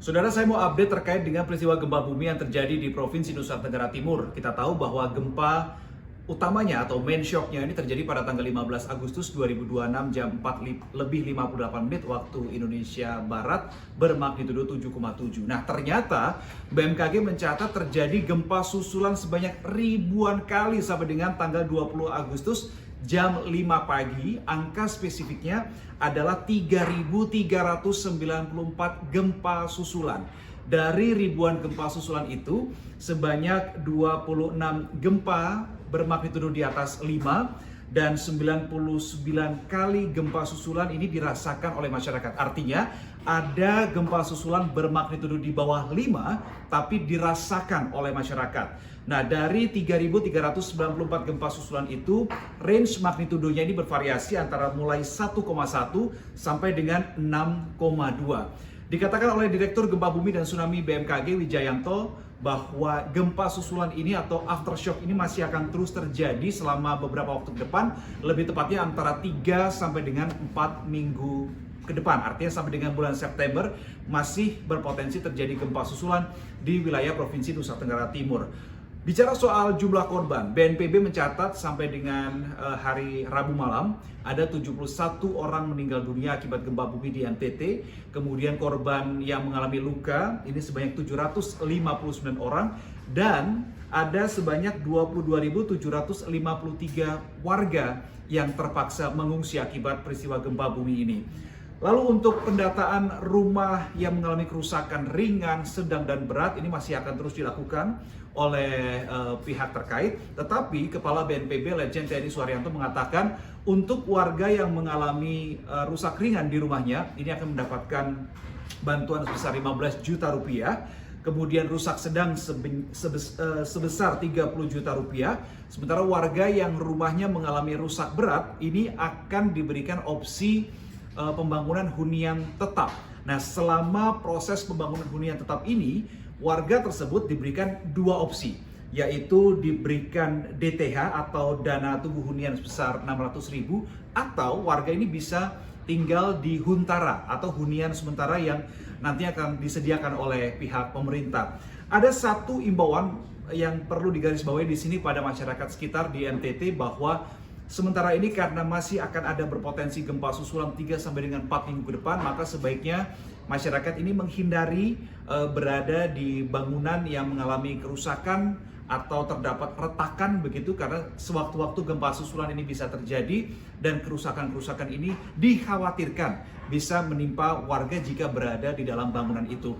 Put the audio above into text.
Saudara, saya mau update terkait dengan peristiwa gempa bumi yang terjadi di Provinsi Nusa Tenggara Timur. Kita tahu bahwa gempa utamanya atau main shocknya ini terjadi pada tanggal 15 Agustus 2026 jam 4:58 waktu Indonesia Barat bermagnitudo 7,7. Nah, ternyata BMKG mencatat terjadi gempa susulan sebanyak ribuan kali sampai dengan tanggal 20 Agustus jam 5 pagi. Angka spesifiknya adalah 3.394 gempa susulan. Dari ribuan gempa susulan itu, sebanyak 26 gempa bermagnitudo di atas 5 dan 99 kali gempa susulan ini dirasakan oleh masyarakat. Artinya ada gempa susulan bermagnitudo di bawah 5 tapi dirasakan oleh masyarakat. Nah, dari 3.394 gempa susulan itu, range magnitudonya ini bervariasi antara mulai 1,1 sampai dengan 6,2. Dikatakan oleh Direktur Gempa Bumi dan Tsunami BMKG Wijayanto bahwa gempa susulan ini atau aftershock ini masih akan terus terjadi selama beberapa waktu ke depan, lebih tepatnya antara 3 sampai dengan 4 minggu ke depan. Artinya sampai dengan bulan September masih berpotensi terjadi gempa susulan di wilayah Provinsi Nusa Tenggara Timur. Bicara soal jumlah korban, BNPB mencatat sampai dengan hari Rabu malam ada 71 orang meninggal dunia akibat gempa bumi di NTT. Kemudian korban yang mengalami luka ini sebanyak 759 orang dan ada sebanyak 22.753 warga yang terpaksa mengungsi akibat peristiwa gempa bumi ini. Lalu untuk pendataan rumah yang mengalami kerusakan ringan, sedang, dan berat ini masih akan terus dilakukan oleh pihak terkait. Tetapi Kepala BNPB Letjen TNI Suharyanto mengatakan untuk warga yang mengalami rusak ringan di rumahnya ini akan mendapatkan bantuan sebesar 15 juta rupiah. Kemudian rusak sedang sebesar 30 juta rupiah. Sementara warga yang rumahnya mengalami rusak berat ini akan diberikan opsi pembangunan hunian tetap. Nah, selama proses pembangunan hunian tetap ini, warga tersebut diberikan dua opsi, yaitu diberikan DTH atau dana tunggu hunian sebesar 600.000, atau warga ini bisa tinggal di huntara atau hunian sementara yang nanti akan disediakan oleh pihak pemerintah. Ada satu imbauan yang perlu digarisbawahi di sini pada masyarakat sekitar di NTT bahwa sementara ini karena masih akan ada berpotensi gempa susulan 3 sampai dengan 4 minggu ke depan, maka sebaiknya masyarakat ini menghindari berada di bangunan yang mengalami kerusakan atau terdapat retakan begitu, karena sewaktu-waktu gempa susulan ini bisa terjadi dan kerusakan-kerusakan ini dikhawatirkan bisa menimpa warga jika berada di dalam bangunan itu.